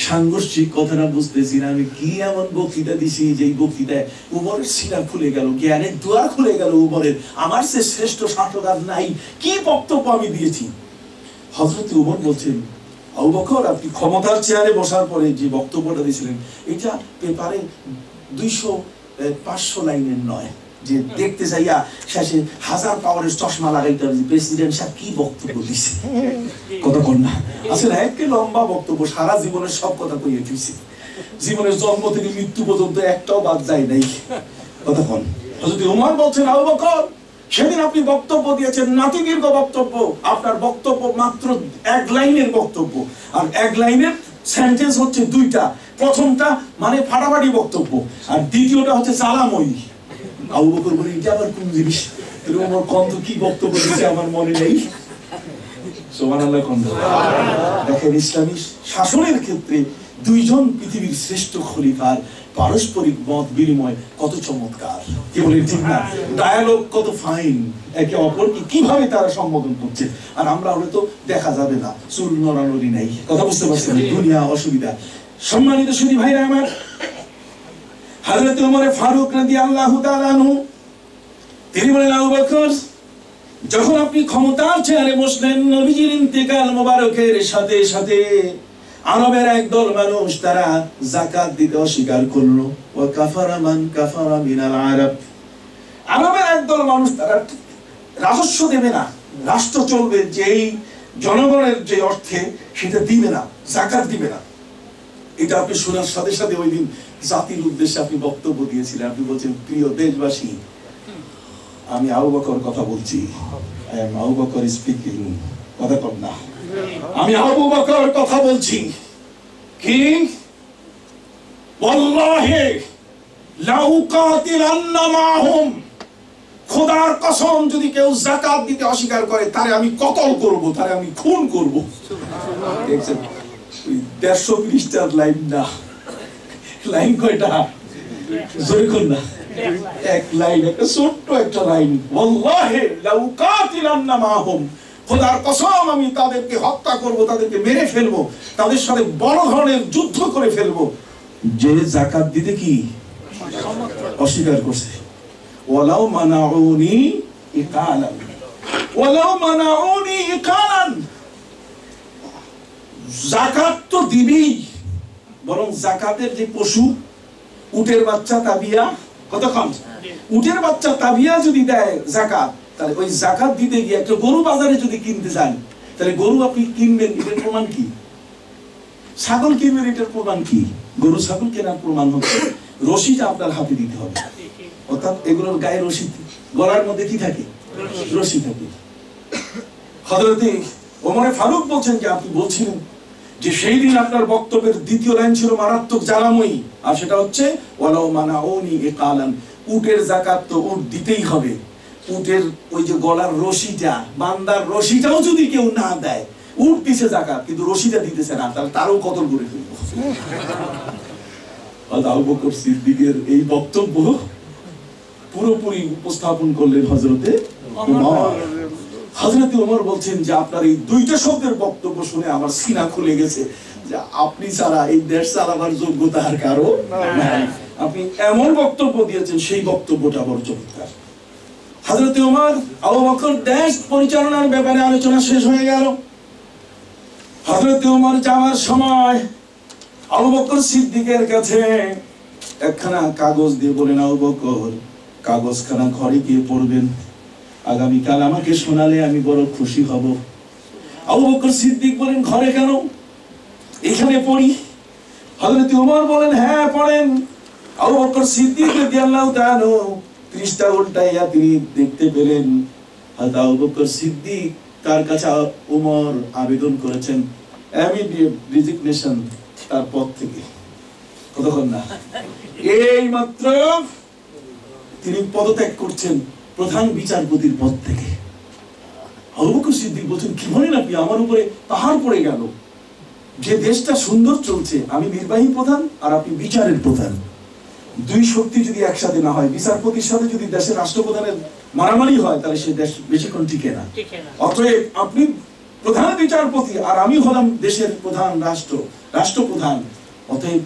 সাংঘর্ষিক কথাটা বুঝতেছি না, আমি কি এমন বক্তৃতা দিছি যে বক্তৃতায় উমরের সিনা খুলে গেল, জ্ঞানের দুয়ার খুলে গেল উমরের, আমার সে শ্রেষ্ঠ শাসক আর নাই, কি বক্তব্য আমি দিয়েছি। হযরত উমর বলছেন, আবু বকর, আপনি ক্ষমতার চেয়ারে বসার পরে যে বক্তব্যটা দিয়েছিলেন, এটা পেপারে 200-500 লাইনের নয়, যে দেখতে যাইয়া শেষে 1000 পাওয়ারের চশমা লাগাইতে হবে প্রেসিডেন্ট সাহেব কি বক্তব্য দিছে, কতক্ষণ না। আসলে একটা লম্বা বক্তব্য, সারা জীবনের সব কথা কইয়ে দিয়েছে, জীবনের জন্ম থেকে মৃত্যু পর্যন্ত একটাও বাদ যায় নাই, কতক্ষণ। হযরত ওমর বলছেন, আবু বকর, সেদিন আপনি বক্তব্য দিয়েছেন নাতিদীর্ঘ বক্তব্য, আপনার বক্তব্য মাত্র 1 লাইনের বক্তব্য, আর 1 লাইনের সেন্টেন্স হচ্ছে 2টা, প্রথমটা মানে ফাটাফাটি বক্তব্য, আর দ্বিতীয়টা হচ্ছে জ্বালাময়ী। আবু বকর বলে, এটা আবার কোন জিনিস? ওমর কন্ত কি বক্তব্য দিয়েছে আমার মনে নেই। সুবহানাল্লাহ। দেখেন, ইসলামী শাসনের ক্ষেত্রে দুইজন পৃথিবীর শ্রেষ্ঠ খলিফার পারস্পরিক মত বিনিময় কত চমৎকার, কি বলেন ঠিক না? ডায়ালগ কত ফাইন, একে অপরকে কিভাবে তারা সম্বোধন করছে। আর আমরা হয়তো দেখা যাবে না, চুল নড়ানড়ি নাই, কথা বুঝতে পারছেন, দুনিয়া অসুবিধা। সম্মানিত সুধী ভাইরা আমার, হযরত ওমর ফারুক রাদিয়াল্লাহু তাআলা আনহু তিনি বলেন, আবু বকর, যখন আপনি ক্ষমতার চেয়ারে বসলেন, নবীজির ইন্তেকাল মোবারকের সাথে সাথে আরবের একদল মানুষ তারা যাকাত দিতে অস্বীকার করলো। ওয়া কাফারা মান কাফারা মিনাল আরব, আরবের একদল মানুষ তারা রাজস্ব দেবে না, রাষ্ট্র চলবে যেই জনগণের যে অর্থে সেটা দিবে না, যাকাত দিবে না। এটা আপনি শোনার সাথে সাথে ওই দিন জাতির উদ্দেশ্যে আপনি বক্তব্য দিয়েছিলেন, আপনি বলছেন প্রিয় দেশবাসী আমি আবু বকর কথা বলছি, আবু বকর স্পিকিং, কথা কম না, আমি আবু বকর কথা বলছি। কি ওয়াল্লাহি লাউ কাতিলান্না মাহুম, খোদার কসম যদি কেউ যাকাত দিতে অস্বীকার করে তারে আমি কতল করব, তারে আমি খুন করব। দেখছেন 150 পৃষ্ঠার লাইন না, লাইন কয়টা জোরে কোন না, এক লাইন, একটা ছোট্ট একটা লাইন, ওয়াল্লাহি লাউ কাতিলান্না মাহুম, খোদার কসম আমি তাদেরকে হত্যা করব, তাদেরকে মেরে ফেলবো, তাদের সাথে বড় ধরনের যুদ্ধ করে ফেলবো যে যাকাত দিতে কি অস্বীকার করছে। ওয়ালাউ মানাউনি ইকালান, ওয়ালাউ মানাউনি ইকালান, যাকাত তো দিবেই, বরং যাকাতের যে পশু উটের বাচ্চা তাবিয়া, কতক্ষণ উটের বাচ্চা তাবিয়া যদি দেয় যাকাত, তাহলে ওই যাকাত দিতে গিয়ে একটা গরু বাজারে যদি কিনতে যান, তাহলে গরু আপনি কিনবেন এটার প্রমাণ কি? ছাগল কিনবেন এটার প্রমাণ কি? গরু ছাগল কেনার প্রমাণ হচ্ছে রশিটা আপনার হাতে দিতে হবে, অর্থাৎ এগুলোর গায়ে রশি, গলার মধ্যে কি থাকে? রশি থাকে। হযরতে ওমর ফারুক বলছেন যে আপনি বলছিলেন যে সেই দিন আপনার বক্তব্যের দ্বিতীয় লাইন ছিল মারাত্মক জ্বালাময়ী, আর সেটা হচ্ছে ওয়ালাউ মানাউনি ইকালান, উটের যাকাত তো উট দিতেই হবে, উটের ওই যে গলার রশিটা, বান্দার রশিটাও যদি কেউ না দেয়, উট দিছে যাকাত কিন্তু রশিটা দিতেছে না, তাহলে তারও কতল করে ফেলবো। আবু বকর সিদ্দিকের এই বক্তব্য পুরোপুরি উপস্থাপন করলেন হযরতে ওমর। হযরতে ওমর বলছেন যে আপনার এই দুইটা শব্দের বক্তব্য শুনে আমার সিনা খুলে গেছে, যে আপনি ছাড়া এই দেশ চালাবার যোগ্যতা আর কারো নাই, আপনি এমন বক্তব্য দিয়েছেন সেই বক্তব্যটা বড় চমৎকার। হযরতে ওমর আবু বকর দেশ পরিচালনার ব্যাপারে আলোচনা শেষ হয়ে গেল। হযরতে ওমর যাওয়ার সময় আবু বকর সিদ্দিকের কাছে একখানা কাগজ দিয়ে বলেন, আবু বকর কাগজখানা ঘরে গিয়ে পড়বেন, আগামীকাল আমাকে শোনালে আমি বড় খুশি হব। আবু বকর সিদ্দিক বলেন, ঘরে কেন? এখানে পড়ি। হযরত ওমর বলেন, হ্যাঁ পড়েন। আবু বকর সিদ্দিক রাদিয়াল্লাহু তাআলা পৃষ্ঠা উল্টাইয়া তিনি দেখতে পেলেন হযরত আবু বকর সিদ্দিক তার কাছে ওমর আবেদন করেছেন ইমিডিয়েট রেজিগনেশন তার পদ থেকে। কতক্ষণ না, এই মাত্র তিনি পদত্যাগ করছেন প্রধান বিচারপতির পদ থেকে। আবু বকর সিদ্দিক বলছেন, কি বলেন আপনি, আমার উপরে পাহাড় পড়ে গেল, যে দেশটা সুন্দর চলছে, আমি নির্বাহী প্রধান আর আপনি বিচারের প্রধান, দুই শক্তি যদি একসাথে না হয়, বিচারপতির সাথে যদি দেশের রাষ্ট্রপ্রধানের মারামারি হয়, তাহলে সে দেশ বেশিক্ষণ টিকে না। অতএব আপনি প্রধান বিচারপতি আর আমি হলাম দেশের প্রধান রাষ্ট্রপ্রধান, অতএব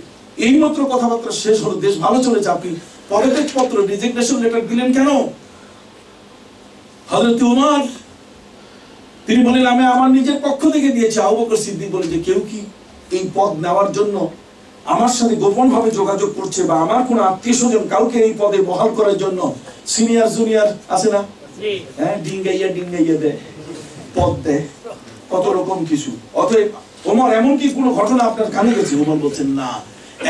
এই মাত্র কথাবার্তা শেষ হলো, দেশ ভালো চলেছে, আপনি পদত্যাগ পত্র রেজিগনেশন লেটার দিলেন কেন? হযরত ওমর তিনি বলেন, আমি আমার নিজের পক্ষ থেকে দিয়েছি। আবু বকর সিদ্দিক বলেন যে কেউ কি এই পদ নেওয়ার জন্য আমার সাথে গোপন ভাবে যোগাযোগ করছে, বা আমার কোন আত্মীয়স্বজন কাউকে এই পদে বহাল করার জন্য, সিনিয়র জুনিয়র আছে না, হ্যাঁ, ডিঙ্গাইয়া দেয়, পদ দেয়, কত রকম কিছু। অতএব ওমর এমন কি কোনো ঘটনা আপনার কানে গেছে? ওমর বলছেন, না,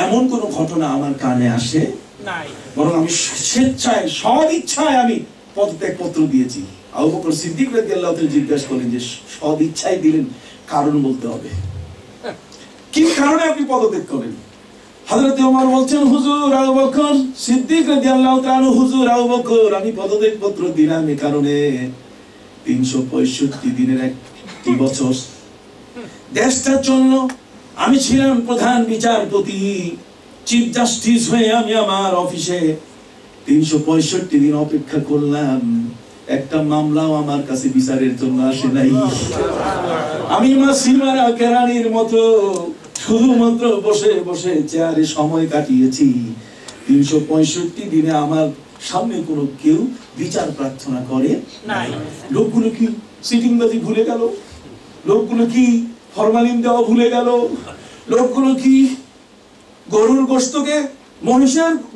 এমন কোন ঘটনা আমার কানে আসে নাই, বরং আমি স্বেচ্ছায় সদ ইচ্ছায় আমি পদত্যাগ পত্র দিয়েছি। আবু বকর সিদ্দিক রাদিয়াল্লাহু তাআলা জিজ্ঞাসা করেন যে সদ ইচ্ছায় দিলেন, কারণ বলতে হবে, কি কারণে আপনি পদত্যাগ করেন? হযরত ওমর বলছেন, হুজুর আবু বকর সিদ্দিক রাদিয়াল্লাহু তাআলা, হুজুর আবু বকর আমি পদত্যাগ পত্র দিলাম এই কারণে 365 দিনের একটি বছর দেশটার জন্য আমি ছিলাম প্রধান বিচারপতি, চিফ জাস্টিস হয়ে আমি আমার অফিসে 365 দিন অপেক্ষা করলাম, একটা মামলাও আমার কাছে বিচারের জন্য আসে নাই। আমি মাসিমারা কেরানির মতো শুধুমাত্র বসে বসে চেয়ারে সময় কাটিয়েছি। 365 দিনে আমার সামনে কোনো কেউ বিচার প্রার্থনা করে নাই। লোকগুলো কি সিটিংবাজি ভুলে গেল? লোকগুলো কি ফরমালিন দেওয়া ভুলে গেল? লোকগুলো কি গরুর গোশতকে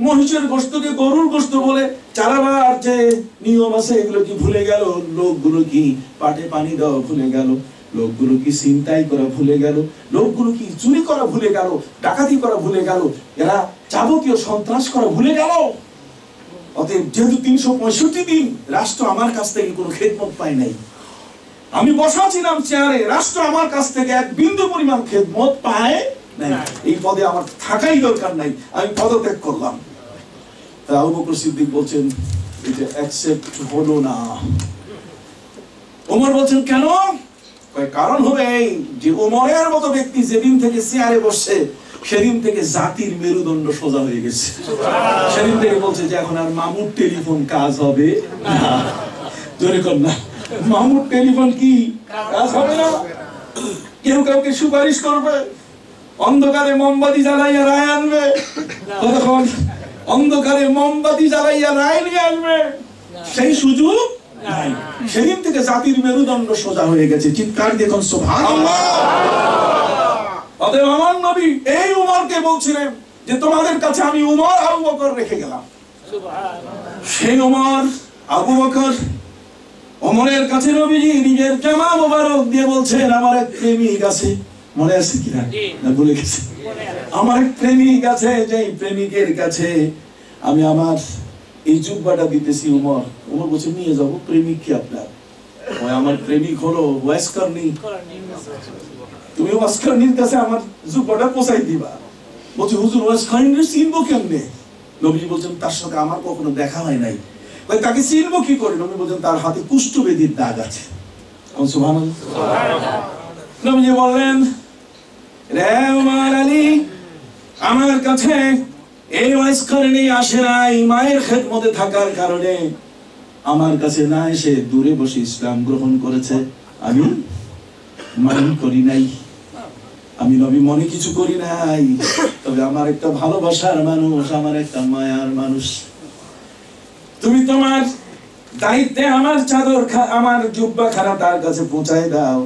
মহিষের গোশতকে গরুর গোশত বলে চালাবার যে নিয়ম আছে এগুলো কি ভুলে গেল? লোকগুলো কি পাটে পানি দেওয়া ভুলে গেল? লোকগুলো কি ছিনতাই করা ভুলে গেল? লোকগুলো কি চুরি করা ভুলে গেল? ডাকাতি করা ভুলে গেল? এরা যাবতীয় সন্ত্রাস করা ভুলে গেল। অতএব যেহেতু 365 দিন রাষ্ট্র আমার কাছ থেকে কোনো খেদমত পায় নাই, আমি বসা ছিলাম চেয়ারে, রাষ্ট্র আমার কাছ থেকে এক বিন্দু পরিমাণ খেদমত পায় নাই, এই পদে আমার থাকাই দরকার নাই, আমি পদত্যাগ করলাম। তাই আবু বকর সিদ্দিক বলছেন এটা অ্যাকসেপ্ট হলো না। ওমর বলছেন কেন? কারণ হবে এই যে ওমরের মতো ব্যক্তি যেদিন থেকে চেয়ারে বসছে সেদিন থেকে জাতির মেরুদণ্ড সোজা হয়ে গেছে। সেদিন থেকে বলছে যে এখন আর মামুর টেলিফোন কাজ হবে না। জোরে কর না, মামুর টেলিফোন কি কাজ হবে না? কেউ কাউকে সুপারিশ করবে, অন্ধকারে মোমবাতি জ্বালাইয়া রায় আনবে, তখন অন্ধকারে মোমবাতি জ্বালাইয়া রায় নিয়ে আসবে, সেই সুযোগ নাই। সেদিন থেকে জাতির মেরুদণ্ড সোজা হয়ে গেছে। চিৎকার দেখুন সুবহানাল্লাহ। অতএব আমার নবী এই উমরকে বলছিলেন যে তোমাদের কাছে আমি উমর আবু বকর রেখে গেলাম। সেই উমর আবু বকর, ওমরের কাছে নবীজি নিজের জামা মোবারক দিয়ে বলছেন আমার এক প্রেমিক আছে, মনে আছে কিনা না ভুলে গেছে, আমার এক প্রেমিক আছে, যেই প্রেমিকের কাছে আমি আমার এই জুব্বাটা দিতেছি। উমর বলছে নিয়ে যাবো। প্রেমিক কি আপনার? আমার প্রেমিক হলো ওয়াইস করনি, তুমি ওয়াইস করনির কাছে আমার জুব্বাটা পৌঁছাই দিবা। বলছে হুজুর ওয়াইস করনি চিনবো কেমনে? নবীজি বলছেন তার সাথে আমার কখনো দেখা হয় নাই, তাকে চিনবো কি করে? নবী বলছেন তার হাতে কুষ্ঠব্যাধির দাগ আছে। সুবহানাল্লাহ। নবীজি বললেন রে উমর আলী, আমার কাছে এই ওয়াইস করনি আসে নাই, মায়ের খেদমতে থাকার কারণে আমার কাছে না এসে দূরে বসে ইসলাম গ্রহণ করেছে। আমি মাইন্ড করি নাই, আমি নবী মনে কিছু করি নাই, তবে আমার একটা ভালোবাসার মানুষ, আমার একটা মায়ার মানুষ। তুমি তোমার দায়িত্বে আমার চাদর আমার জুব্বা খানা তার কাছে পৌঁছায় দাও।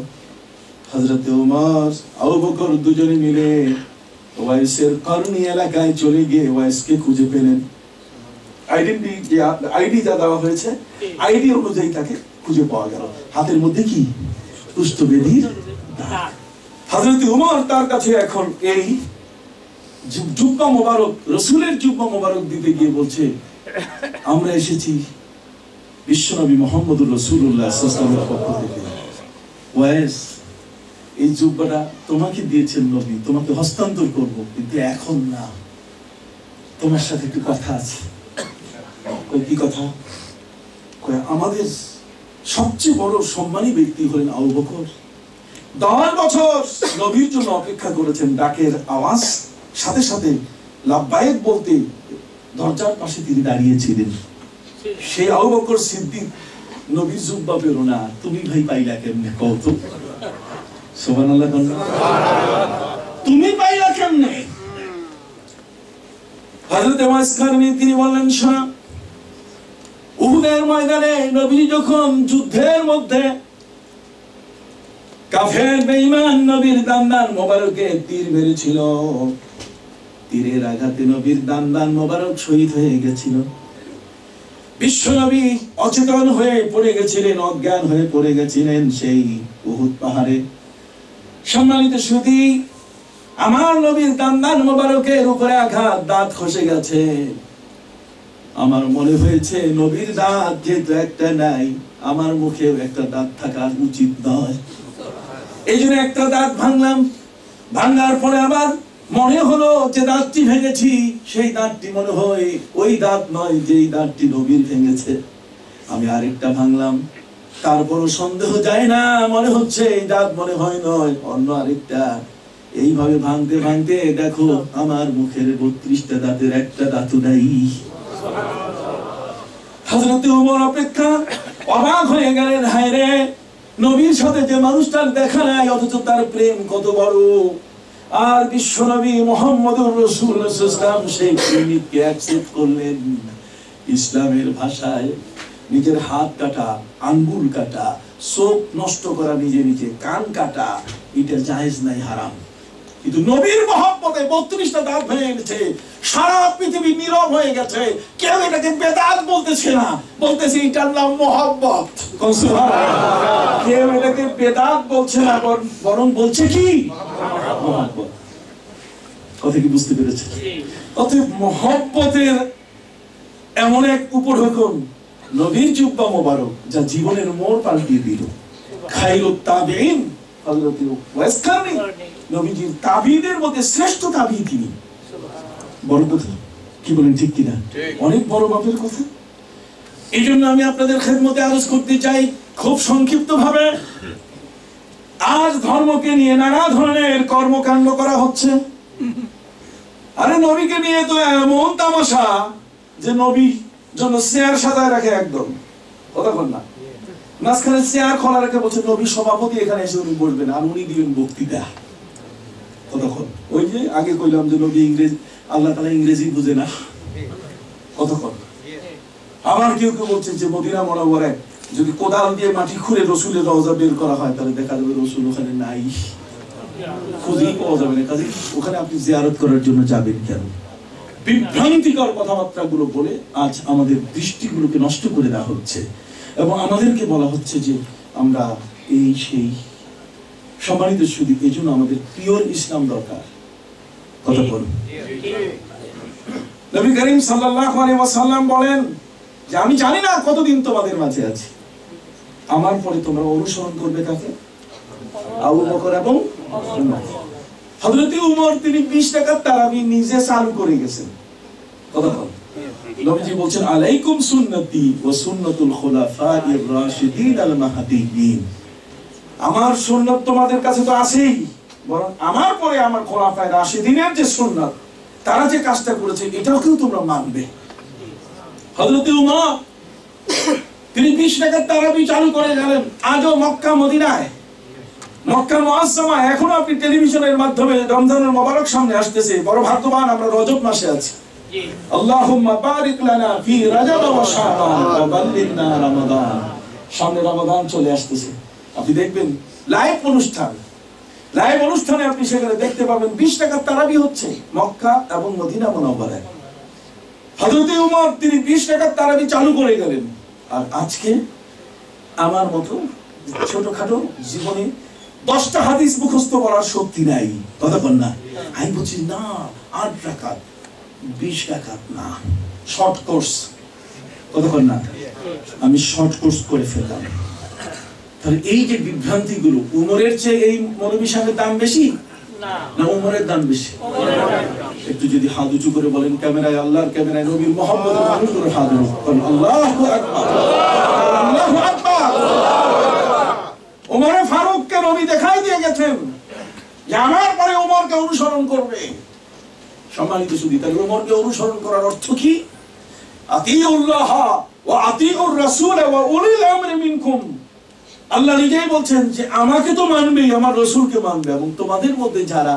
হযরত ওমর আবু বকর দুজনে মিলে ওয়াইসের করনি এলাকায় চলে গিয়ে ওয়াইসকে খুঁজে পেলেন। আইডি যা দেওয়া হয়েছে আইডি অনুযায়ী তাকে খুঁজে পাওয়া গেল। হাতের মধ্যে কি? কুষ্ঠব্যাধির দাগ। হযরত ওমর তার কাছে এখন এই জুব্বা মোবারক, রাসূলের জুব্বা মোবারক দিতে গিয়ে বলছে আমরা এসেছি বিশ্বনবী মুহাম্মদুর রাসূলুল্লাহ সাল্লাল্লাহু আলাইহি ওয়াসাল্লামের পক্ষ থেকে। ওয়াইস এই জুব্বাটা তোমাকে দিয়েছেন নবী, তোমাকে হস্তান্তর করব, কিন্তু এখন না, তোমার সাথে একটু কথা আছে। কি কথা? আমাদের সবচেয়ে বড় সম্মানী ব্যক্তি হলেন আবু বকর। 10 বছর নবীর জন্য অপেক্ষা করেছেন, ডাকের আওয়াজ সাথে সাথে লাব্বাইক বলতে দরজার পাশে তিনি দাঁড়িয়েছিলেন। সেই আবু বকর সিদ্দিক নবীর জুব্বা পেল না, তুমি ভাই পাইলা কেমনে কও তো? সুবহানাল্লাহ। তুমি পাইলা কেমনে? হযরত ওয়াইস কারনী তিনি বললেন শোনো, উহুদের ময়দানে নবী যখন যুদ্ধের মধ্যে কাফের বেঈমান নবীর দান্দান মোবারকে তীর মেরেছিল, তীরের আঘাতে নবীর দান্দান মোবারক শহীদ হয়ে গেছিল। বিশ্ব নবী অচেতন হয়ে পড়ে গেছিলেন, অজ্ঞান হয়ে পড়ে গেছিলেন সেই উহুদ পাহাড়ে। সম্মানিত সুধী, আমার নবীর দান্দান মোবারকের উপরে আঘাত, দাঁত খসে গেছে। আমার মনে হয়েছে নবীর দাঁত যেহেতু একটা নাই, আমার মুখেও একটা দাঁত থাকা উচিত নয়। এই জন্য একটা দাঁত ভাঙলাম। ভাঙার পরে আবার মনে হলো যে দাঁতটি ভেঙেছি, সেই দাঁতটি মনে হয় ওই দাঁত নয় যেই দাঁতটি নবীর ভেঙেছে। আমি আরেকটা ভাঙলাম, তারপরও সন্দেহ যায় না, মনে হচ্ছে এই দাঁত মনে হয় নয়, অন্য আরেকটা। এইভাবে ভাঙতে ভাঙতে দেখো আমার মুখের 32টা দাঁতের একটা দাঁতও নাই। হযরত ওমর অপেক্ষা অবাক হয়ে গেলেন, হায় রে, নবীর সাথে যে মানুষটার দেখা নাই অথচ তার প্রেম কত বড়। আর বিশ্বনবী মুহাম্মদুর রাসূলুল্লাহ সাল্লাল্লাহু আলাইহি ওয়াসাল্লাম সেই প্রেমিককে অ্যাকসেপ্ট করলেন। ইসলামের ভাষায় নিজের হাত কাটা, আঙ্গুল কাটা, চোখ নষ্ট করা, নিজে নিজে কান কাটা, এটা জায়েজ নাই, হারাম। কিন্তু নবীর মহব্বতে 32টা দাঁত ভেঙে গেছে, সারা পৃথিবী নীরব হয়ে গেছে। কেউ এটাকে বেদাত বলতেছে না, বলতেছে এটার নাম মহব্বত। কেউ এটাকে বেদাত বলছে না, বরং বলছে কি মহব্বত। কথা কি বুঝতে পেরেছে? অতএব মহব্বতের এমন এক উপঢৌকন নবীর জুব্বা মোবারক, যা জীবনের মোড় পাল্টিয়ে দিল। খায়রুত তাবিঈন হযরত ওয়াইস কারনী, নবীজির তাবিঈদের মধ্যে শ্রেষ্ঠ তাবিঈ তিনি। বড় কথা কি বলেন, ঠিক কিনা? অনেক বড় মাপের কথা। এই জন্য আমি আপনাদের খেদমতে আরজ করতে চাই খুব সংক্ষিপ্ত ভাবে, আজ ধর্মকে নিয়ে নানা ধরনের কর্মকাণ্ড করা হচ্ছে। আরে নবীকে নিয়ে তো এমন তামাশা যে নবী জন্য চেয়ার সাজায় রাখে, একদম কথা বল না, মাঝখানে চেয়ার খোলা রেখে বলছে নবী সভাপতি এখানে এসে উনি বসবেন আর উনি দিবেন বক্তৃতা। কতক্ষণ ওই যে আগে কইলাম যে নবী ইংরেজি, আল্লাহ তাআলা ইংরেজি বুঝে না। কতক্ষণ আবার কেউ কেউ বলছেন যে মদিনা মুনাওয়ারায় যদি কোদাল দিয়ে মাটি খুঁড়ে রসুলের রওজা বের করা হয় তাহলে দেখা যাবে রসুল ওখানে নাই, খুঁজেই পাওয়া যাবে না, কাজে ওখানে আপনি জিয়ারত করার জন্য যাবেন কেন? বিভ্রান্তিকর কথাবার্তা গুলো বলে আজ আমাদের দৃষ্টিগুলোকে নষ্ট করে দেওয়া হচ্ছে এবং আমাদেরকে বলা হচ্ছে যে আমরা এই সেই। সম্মানিত শুধু এই জন্য আমাদের পিওর ইসলাম দরকার। কথা বলুন। নবী করিম সাল্লাল্লাহু আলাইহি ওয়াসাল্লাম বলেন যে আমি জানি না কতদিন তোমাদের মাঝে আছি, আমার পরে তোমরা অনুসরণ করবে কাকে? আবু বকর এবং উমর। হযরত উমর তিনি 20 রাকাত তারাবি নিজে চালু করে গেছেন। কথা বল। নবীজি বলছেন আলাইকুম সুন্নতি ওয়া সুন্নাতুল খুলাফায়ে রাশিদিন আল মাহদিয়িন। আমার সুন্নাত তোমাদের কাছে তো আছেই, বরং আমার পরে আমার খোলাফায়ে রাশিদিনের যে সুন্নাত, তারা যে কাজটা করেছে এটাও কেউ তোমরা মানবে। হযরত উমর তিনি 20 রাকাত তারাবি চালু করে গেলেন। আজও মক্কা মদিনায়, মক্কা মুআজ্জামা, এখনো আপনি টেলিভিশনের মাধ্যমে রমজানুল মুবারক সামনে আসতেছে, বড় ভাগ্যবান আমরা রজব মাসে আছি। আল্লাহুম্মা বারিক লানা ফি রাজাব ওয়া শাবান ওয়া বাল্লিগনা রমাদান। সামনে রমাদান চলে আসতেছে, আপনি দেখবেন লাইভ অনুষ্ঠানে আপনি সেখানে দেখতে পাবেন 20 রাকাত তারাবি হচ্ছে মক্কা এবং মদিনা মুনাওয়ারায়। হযরত উমর তিনি 20 রাকাত তারাবি চালু করে গেলেন। আর আজকে আমার মতো ছোটখাটো জীবনে 10টা হাদিস মুখস্থ করার শক্তি নাই, কথা বল না। আমি বলছি না 8 রাকাত 20 রাকাত না, শর্ট কোর্স, কথা বল না। আমি শর্ট কোর্স করে ফেললাম। তাহলে এই যে বিভ্রান্তি গুলো, উমরের চেয়ে এই মৌলবী সাহেবের দাম বেশি না উমরের দাম বেশি? একটু যদি হাত উঁচু করে বলেন, ক্যামেরায় আল্লাহর ক্যামেরায় নবীর মুহাম্মদের মানুষ করে হাত উঁচু, আল্লাহু আকবার, আল্লাহু আকবার। উমরে ফারুককে নবী দেখাই দিয়ে গেছেন যে আমার পরে উমরকে অনুসরণ করবে। সম্মানিত সুধী, তাহলে উমরকে অনুসরণ করার অর্থ কি? আতিউল্লাহ ওয়া আতিউর রাসূল ওয়া উলিল আমরি মিনকুম। আল্লাহ নিজেই বলছেন যে আমাকে তো মানবেই, আমার রাসূলকে মানবে, এবং তোমাদের মধ্যে যারা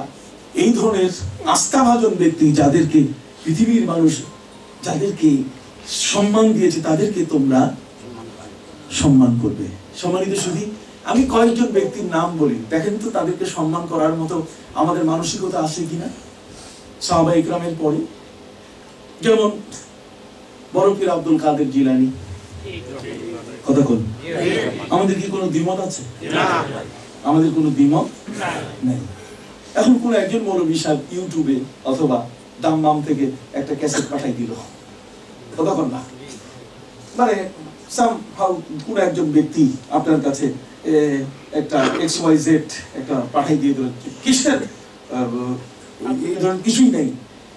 এই ধরনের আস্থাভাজন ব্যক্তি, যাদেরকে পৃথিবীর মানুষ যাদেরকে সম্মান দিয়েছে, তাদেরকে তোমরা সম্মান করবে। সম্মানিত সুধী, আমি কয়েকজন ব্যক্তির নাম বলি, দেখেন তো তাদেরকে সম্মান করার মতো আমাদের মানসিকতা আছে কিনা। সাহাবা ইকরামের পরে যেমন বড় পীর আব্দুল কাদের জিলানী, কথা বল। আমাদের কি কোনো দ্বিমত আছে? আমাদের কোনো দ্বিমত নাই। এখন কোন একজন মৌলবী সাহেব ইউটিউবে অথবা দাম্মাম থেকে একটা ক্যাসেট পাঠাই দিল, কথা বল না, মানে সামহাউ কোন একজন ব্যক্তি আপনার কাছে একটা XYZ একটা পাঠাই দিয়ে দিল, কিসের এই ধরনের কিছুই নেই,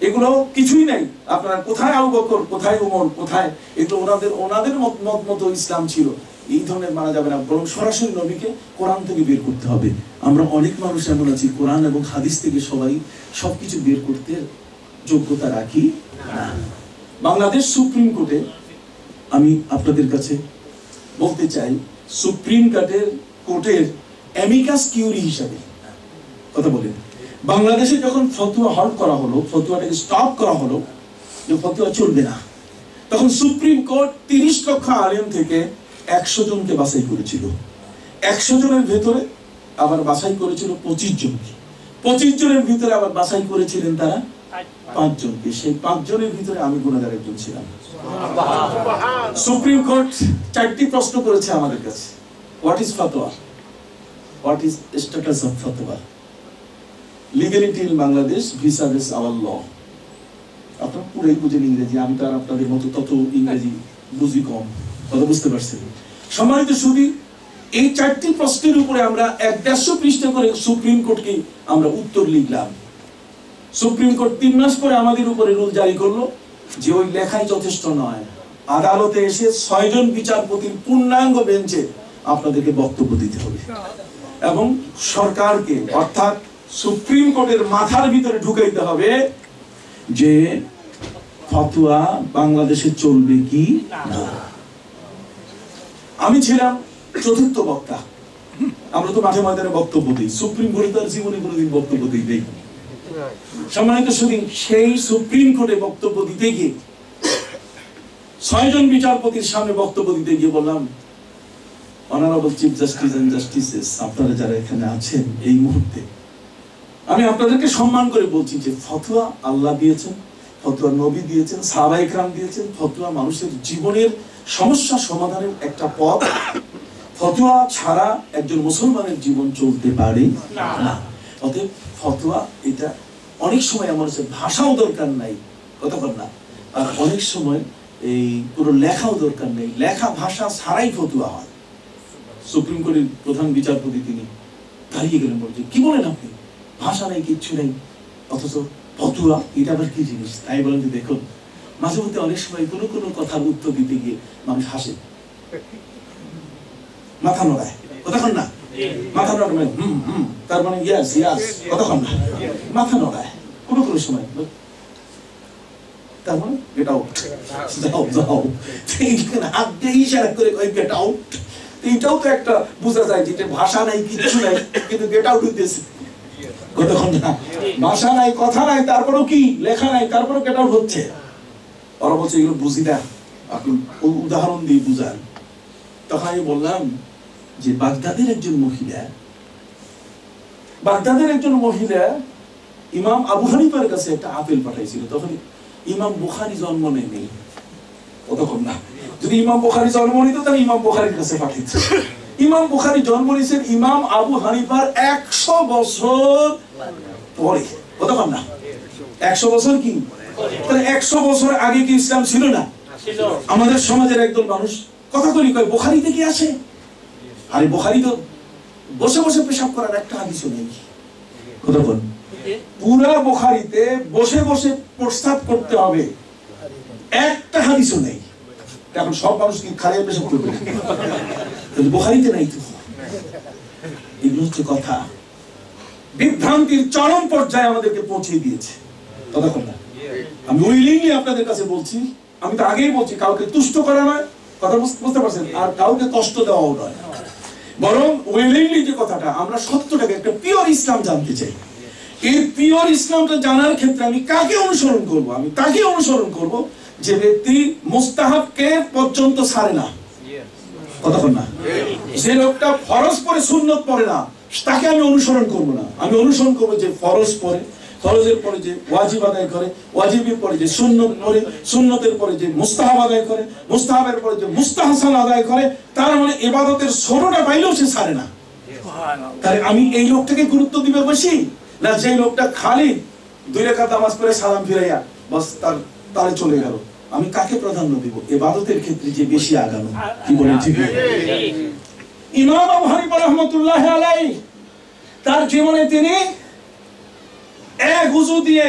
এগুলো কিছুই নেই। আপনার কোথায় আবু বকর, কোথায় ওমর, কোথায় এগুলো ওনাদের মত মতো ইসলাম ছিল, এই ধরনের মানা যাবে না, বরং সরাসরি নবীকে কোরআন থেকে বের করতে হবে। আমরা অনেক মানুষ এমন আছি কোরআন এবং হাদিস থেকে সবাই সবকিছু বের করতে যোগ্যতা রাখি না। বাংলাদেশ সুপ্রিম কোর্টে আমি আপনাদের কাছে বলতে চাই, সুপ্রিম কোর্টের অ্যামিকাস কিউরি হিসাবে কথা বলেন, বাংলাদেশে যখন ফতোয়া হল্ট করা হলো, ফতোয়াটাকে স্টপ করা হলো যে ফতোয়া চলবে না, তখন সুপ্রিম কোর্ট 30 লক্ষ আলেম থেকে 100 জনকে বাছাই করেছিল। 100 জনের ভেতরে আবার বাছাই করেছিল 25 জনকে। 25 জনের ভিতরে আবার বাছাই করেছিলেন তারা 5 জনকে। সেই 5 জনের ভিতরে আমি গুনাহগার একজন ছিলাম। সুপ্রিম কোর্ট 4টি প্রশ্ন করেছে আমাদের কাছে। What is fatwa, what is status of fatwa, legality in Bangladesh vis a vis our law. আপনারা পুরাই বুঝেন ইংরেজি, আমি তো আর আপনাদের মতো তত ইংরেজি বুঝি কম, কথা বুঝতে পারছেন। সম্মানিত সুধী, এই 4টি প্রশ্নের উপরে আমরা 150 পৃষ্ঠা করে সুপ্রিম কোর্টকে আমরা উত্তর লিখলাম। সুপ্রিম কোর্ট 3 মাস পরে আমাদের উপরে রুল জারি করলো যে ওই লেখাই যথেষ্ট নয়, আদালতে এসে 6 জন বিচারপতির পূর্ণাঙ্গ বেঞ্চে আপনাদেরকে বক্তব্য দিতে হবে এবং সরকারকে অর্থাৎ সুপ্রিম কোর্টের মাথার ভিতরে ঢুকাইতে হবে যে ফতোয়া বাংলাদেশে চলবে কি না। আমি ছিলাম 4র্থ বক্তা। আমরা তো মাঠে ময়দানে বক্তব্য দিই, সুপ্রিম কোর্টে তার জীবনে কোনোদিন বক্তব্য দিই। সম্মানিত সুধী, সেই সুপ্রিম কোর্টে বক্তব্য দিতে গিয়ে 6 জন বিচারপতির সামনে বক্তব্য দিতে গিয়ে বললাম, honourable chief justice and justices, আপনারা যারা এখানে আছেন এই মুহূর্তে, আমি আপনাদেরকে সম্মান করে বলছি যে ফতোয়া আল্লাহ দিয়েছেন, ফতোয়া নবী দিয়েছেন, সাহাবায়ে কেরাম দিয়েছেন। ফতোয়া মানুষের জীবনের সমস্যা সমাধানের একটা পথ। ফতোয়া ছাড়া একজন মুসলমানের জীবন চলতে পারে না। অতএব ফতোয়া এটা অনেক সময় আমার কাছে ভাষাও দরকার নাই, কথা বল না, আর অনেক সময় এই পুরো লেখাও দরকার নেই, লেখা ভাষা ছাড়াই ফতোয়া হয়। সুপ্রিম কোর্টের প্রধান বিচারপতি তিনি দাঁড়িয়ে গেলেন, বলছে কি বলেন আপনি, ভাষা নাই, কিচ্ছু নেই, অথচ ফতোয়া এটা আবার কি জিনিস। তাই বলেন যে দেখুন, মাঝে মধ্যে অনেক সময় কোনো কোনো কথার উত্তর দিতে গিয়ে মানুষ হাসে, মাথা নড়ায়, কতক্ষণ না মাথা নড়ায়, তার মানে ইয়াস ইয়াস, কতক্ষণ না মাথা নড়ায় কোনো কোনো সময়, তার মানে গেট আউট, যাও যাও, হাত দিয়ে ইশারা করে কই গেট আউট। এইটাও তো একটা বোঝা যায় যে ভাষা নাই, কিচ্ছু নাই, কিন্তু গেট আউট হইতেছে, কতক্ষণ না ভাষা নাই, কথা নাই, তারপরেও কি লেখা নাই, তারপরেও গেট আউট হচ্ছে। ওরা বলছে এগুলো বুঝি না, আপনি উদাহরণ দিয়ে বুঝান। তখন আমি বললাম যে বাগদাদের একজন মহিলা ইমাম আবু হানিফার কাছে একটা আপেল পাঠাইছিল। তখন ইমাম বুখারী জন্ম নেয়নি, কতক্ষণ না, যদি ইমাম বুখারী জন্ম নিত তাহলে ইমাম বুখারীর কাছে পাঠাইত। ইমাম বুখারী জন্ম নিয়েছেন ইমাম আবু হানিফার 100 বছর পরে, কতক্ষণ না 100 বছর কি, তাহলে 100 বছর আগে কি ইসলাম ছিল না? আমাদের সমাজের একদল মানুষ কথা করি কয় বুখারীতে কি আছে, আরে বুখারী তো বসে বসে পেশাব করার একটা হাদিসও নেই, কতক্ষণ, পুরা বুখারীতে বসে বসে প্রস্তাব করতে হবে একটা হাদিসও নেই। এখন সব মানুষ কি খালি পেশাব করবে, বুখারীতে নাই তো। এগুলো হচ্ছে কথা, বিভ্রান্তির চরম পর্যায়ে আমাদেরকে পৌঁছে দিয়েছে, ততক্ষণ না। আমি উইলিংলি আপনাদের কাছে বলছি, আমি তো আগেই বলছি, কাউকে তুষ্ট করা নয়, কথা বুঝতে পারছেন, আর কাউকে কষ্ট দেওয়াও নয়, বরং উইলিংলি যে কথাটা, আমরা সত্যটাকে একটা পিওর ইসলাম জানতে চাই। এই পিওর ইসলামটা জানার ক্ষেত্রে আমি কাকে অনুসরণ করব? আমি তাকে অনুসরণ করব যে ব্যক্তি মুস্তাহাবকে পর্যন্ত ছাড়ে না, কতক্ষণ না, যে লোকটা ফরজ পরে সুন্নত পড়ে না, তাকে আমি অনুসরণ করব না। আমি অনুসরণ করব যে ফরজ পড়ে, ফরজের পরে যে ওয়াজিব আদায় করে, ওয়াজিবের পরে যে সুন্নত পড়ে, সুন্নতের পরে যে মুস্তাহাব আদায় করে, মুস্তাহাবের পরে যে মুস্তাহসান আদায় করে, তার মানে ইবাদতের ছোটটা পাইলেও সে ছাড়ে না। তাহলে আমি এই লোকটাকে গুরুত্ব দিবে বেশি, না যে লোকটা খালি 2 রাকাত নামাজ পড়ে সালাম ফিরাইয়া বাস তারে চলে গেল? আমি কাকে প্রাধান্য দিব? ইবাদতের ক্ষেত্রে যে বেশি আগানো, কি বলেন ঠিক? ইমাম আবু হানিফা রাহমাতুল্লাহ আলাইহি তার জীবনে তিনি এক ওযু দিয়ে